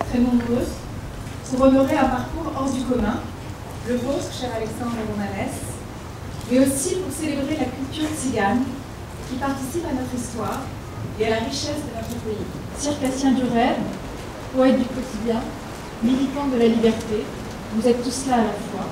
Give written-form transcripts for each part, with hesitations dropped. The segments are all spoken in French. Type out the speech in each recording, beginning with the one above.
très nombreux, pour honorer un parcours hors du commun, le vôtre, cher Alexandre Romanès, mais aussi pour célébrer la culture tzigane qui participe à notre histoire et à la richesse de notre pays. Circassien du rêve, poète du quotidien, militant de la liberté, vous êtes tous là à la fois.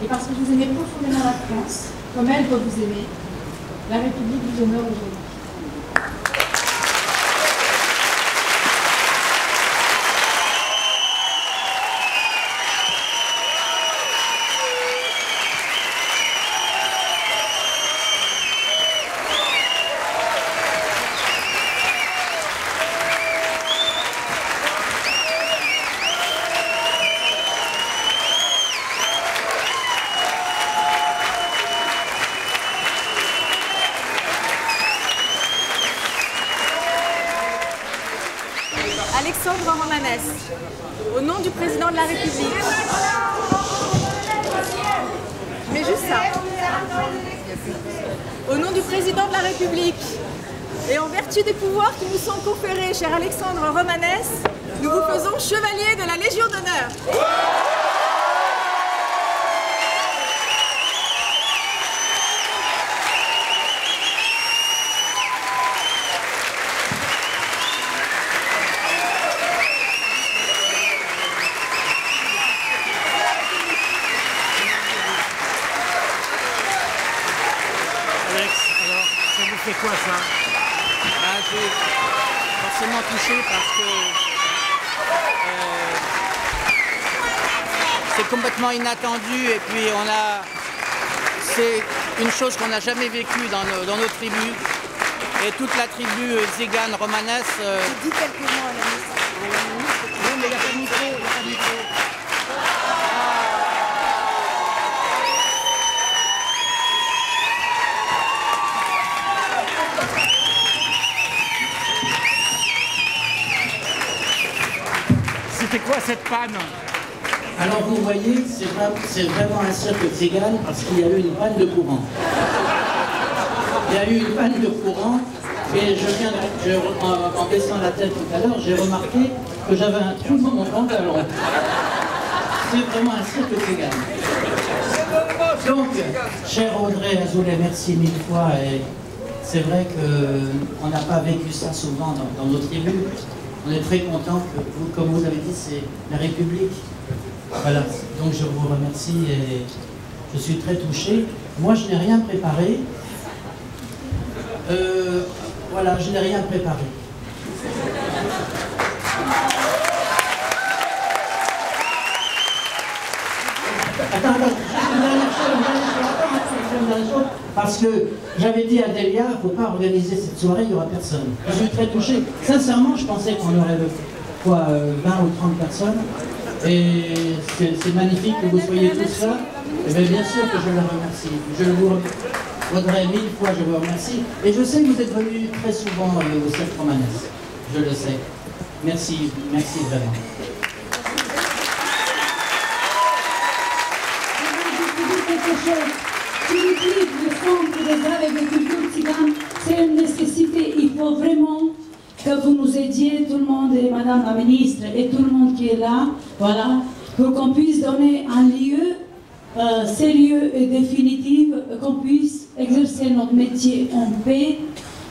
Et parce que vous aimez profondément la France, comme elle doit vous aimer, la République vous honore aujourd'hui. Alexandre Romanès, au nom du président de la République. Mais juste ça. Au nom du président de la République et en vertu des pouvoirs qui nous sont conférés, cher Alexandre Romanès, nous vous faisons chevalier de la Légion d'honneur. C'est quoi ça? Je suis forcément touché parce que c'est complètement inattendu et puis c'est une chose qu'on n'a jamais vécue dans nos tribus et toute la tribu tzigane Romanès. Dis quelques mots à la ministre. Oui, mais il n'y a pas de micro, il n'y a pas de micro. C'était quoi cette panne? Alors vous voyez, c'est vraiment un cirque tzigane parce qu'il y a eu une panne de courant. Il y a eu une panne de courant et en baissant la tête tout à l'heure, j'ai remarqué que j'avais un trou dans mon pantalon. C'est vraiment un cirque tzigane. Donc, chère Audrey Azoulay, merci mille fois. Et c'est vrai qu'on n'a pas vécu ça souvent dans nos tribus. On est très content que vous, comme vous avez dit, c'est la République. Voilà, donc je vous remercie et je suis très touché. Moi, je n'ai rien préparé. Voilà, je n'ai rien préparé. Attends, parce que j'avais dit à Delia, il ne faut pas organiser cette soirée, il n'y aura personne. Je suis très touché. Sincèrement, je pensais qu'on aurait 20 ou 30 personnes. Et c'est magnifique que vous soyez tous là. Et bien sûr que je le remercie. Je vous Audrey, mille fois, je vous remercie. Et je sais que vous êtes venus très souvent au Cirque Romanès. Je le sais. Merci, merci vraiment. Le centre des arts et de culture tzigane, c'est une nécessité. Il faut vraiment que vous nous aidiez, tout le monde, et Madame la Ministre, et tout le monde qui est là, voilà, pour qu'on puisse donner un lieu sérieux et définitif, qu'on puisse exercer notre métier en paix,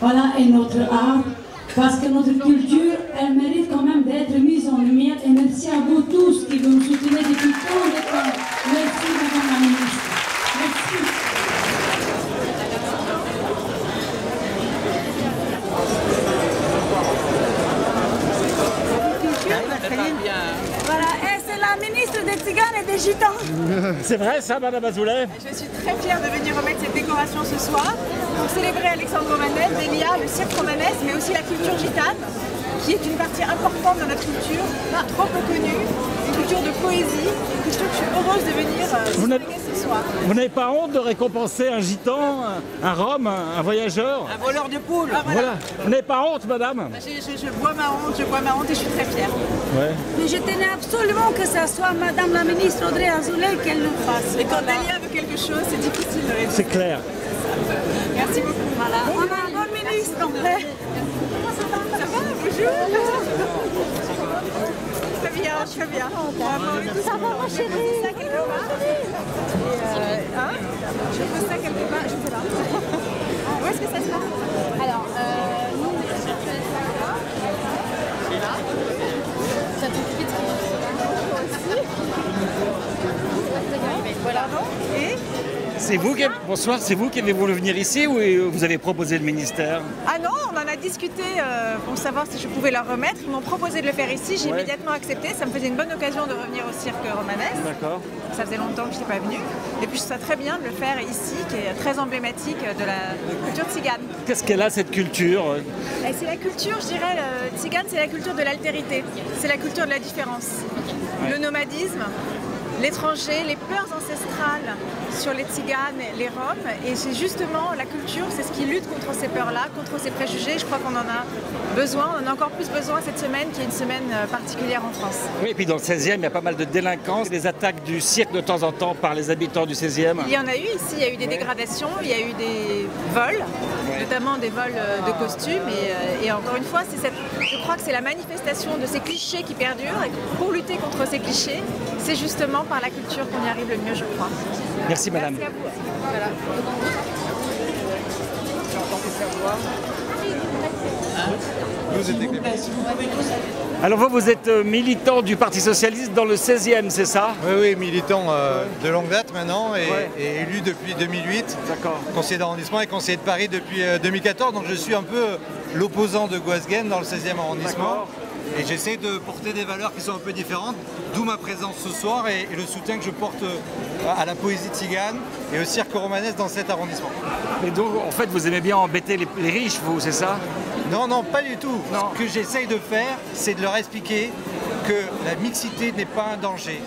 voilà, et notre art, parce que notre culture, elle mérite quand même d'être mise en lumière. Et merci à vous tous qui nous soutenez depuis tant de temps. Merci, Madame la Ministre. Merci. Voilà, et c'est la ministre des Tziganes et des Gitans. C'est vrai ça, Madame Azoulay? Je suis très fière de venir remettre cette décoration ce soir pour célébrer Alexandre Romanès, Delia, le cirque Romanès, mais aussi la culture gitane, qui est une partie importante de notre culture, trop peu connue, une culture de poésie, une culture que je suis heureuse de venir célébrer ce soir. Vous n'avez pas honte de récompenser un gitan, un Rome, un voyageur? Un voleur de poules. Ah, voilà. Vous n'avez pas honte, madame? Je bois ma honte et je suis très fière. Ouais. Mais je tenais absolument que ce soit Madame la Ministre Audrey Azoulay qu'elle le fasse. Et quand Delia veut quelque chose, c'est difficile de réussir. C'est clair. Merci beaucoup. Voilà. On a un bon ministre, en fait. Ça va, bonjour. très bien. Ça va, ma chérie. Ça quelque part. Je pose ça quelque part, je sais pas. Où est-ce que ça se passe? Alors, nous, on est sur là. Ça tout de suite aussi. Voilà. Et C'est vous qui... Bonsoir, c'est vous qui avez voulu venir ici ou vous avez proposé le ministère? ah non, on en a discuté pour savoir si je pouvais leur remettre. Ils m'ont proposé de le faire ici, j'ai immédiatement accepté. Ça me faisait une bonne occasion de revenir au cirque romanesque. D'accord. Ça faisait longtemps que je n'étais pas venue. Et puis je trouve ça très bien de le faire ici, qui est très emblématique de la culture tzigane. Qu'est-ce qu'elle a cette culture? Et c'est la culture, je dirais, le tzigane, c'est la culture de l'altérité. C'est la culture de la différence. Le nomadisme, l'étranger, les peurs ancestrales sur les tziganes, les roms, et c'est justement la culture, c'est ce qui lutte contre ces peurs-là, contre ces préjugés. Je crois qu'on en a besoin, on en a encore plus besoin cette semaine qui est une semaine particulière en France. Oui, et puis dans le 16e, il y a pas mal de délinquance, des attaques du cirque de temps en temps par les habitants du 16e. Il y en a eu ici, il y a eu des dégradations, il y a eu des vols, notamment des vols de costumes, et encore une fois, je crois que c'est la manifestation de ces clichés qui perdurent, et pour lutter contre ces clichés, c'est justement par la culture qu'on y arrive le mieux, je crois. Merci madame. Merci à vous. Voilà. Alors vous êtes militant du Parti Socialiste dans le 16e, c'est ça? Oui, militant de longue date maintenant et élu depuis 2008. D'accord. Conseiller d'arrondissement et conseiller de Paris depuis 2014. Donc je suis un peu l'opposant de Guasguen dans le 16e arrondissement. Et j'essaie de porter des valeurs qui sont un peu différentes, d'où ma présence ce soir et le soutien que je porte à la poésie tzigane et au cirque romanesque dans cet arrondissement. Et donc en fait vous aimez bien embêter les riches, vous, c'est ça? Non, non, pas du tout. Non. Ce que j'essaye de faire, c'est de leur expliquer que la mixité n'est pas un danger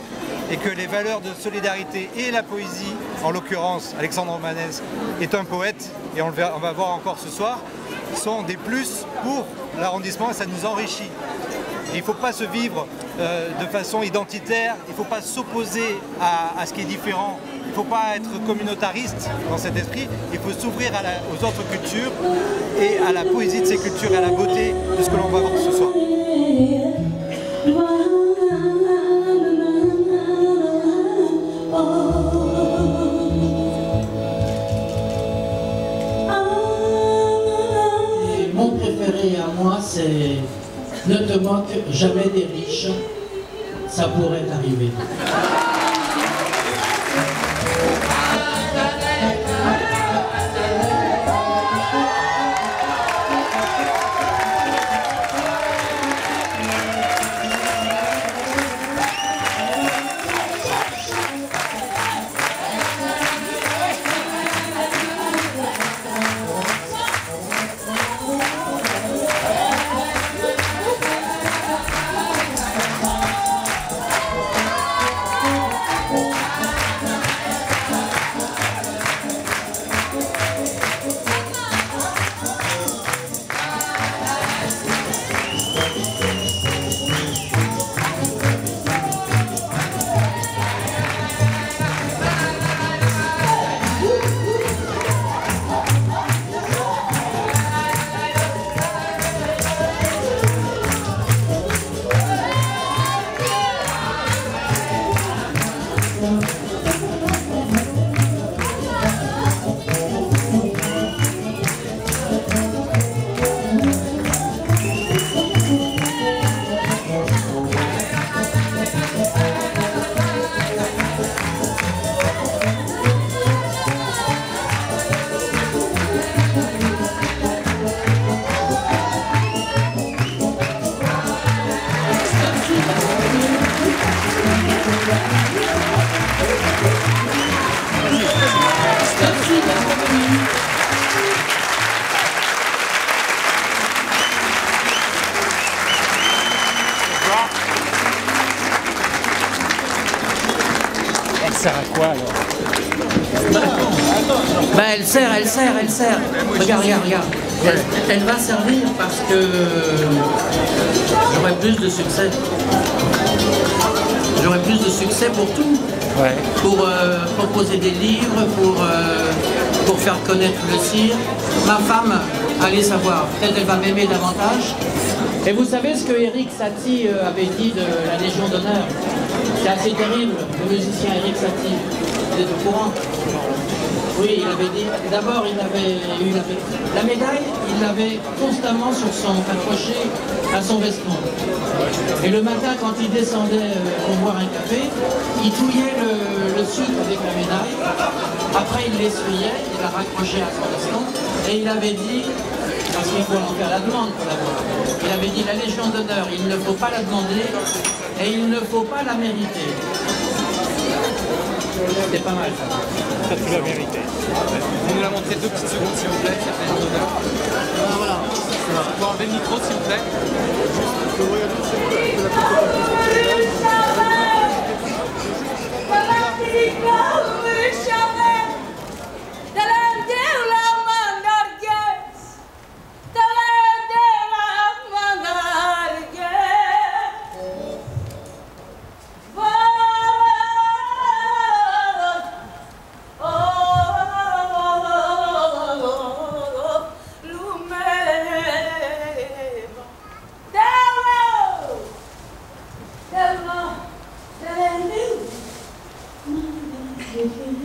et que les valeurs de solidarité et la poésie, en l'occurrence Alexandre Romanesque est un poète, et on va voir encore ce soir, sont des plus pour l'arrondissement et ça nous enrichit. Et il ne faut pas se vivre de façon identitaire, il ne faut pas s'opposer à ce qui est différent, il ne faut pas être communautariste dans cet esprit, il faut s'ouvrir aux autres cultures et à la poésie de ces cultures et à la beauté de ce que l'on va voir ce soir. Et mon préféré à moi, c'est « Ne te moque jamais des riches, ça pourrait arriver ». Elle sert à quoi alors? Ben, elle sert. Regarde. Elle va servir parce que j'aurai plus de succès. J'aurai plus de succès pour tout. Ouais. Pour proposer des livres, pour faire connaître le cirque. Ma femme, allez savoir, peut-être elle va m'aimer davantage. Et vous savez ce que Eric Satie avait dit de la Légion d'honneur? C'est assez terrible, le musicien Eric Satie. Vous êtes au courant? Oui, il avait dit, d'abord il avait eu la médaille, il l'avait constamment accroché à son veston. Et le matin, quand il descendait pour boire un café, il touillait le sucre avec la médaille. Après, il l'essuyait, il la raccrochait à son veston, et il avait dit, parce qu'il faut en faire la demande pour l'avoir, il avait dit, la Légion d'honneur, il ne faut pas la demander, et il ne faut pas la mériter. C'était pas mal, ça. Ça, tu l'as mérité. Vous nous la montrez 2 petites secondes, s'il vous plaît, ça fait un honneur. Voilà. Vous pouvez enlever le micro, s'il vous plaît. Thank you.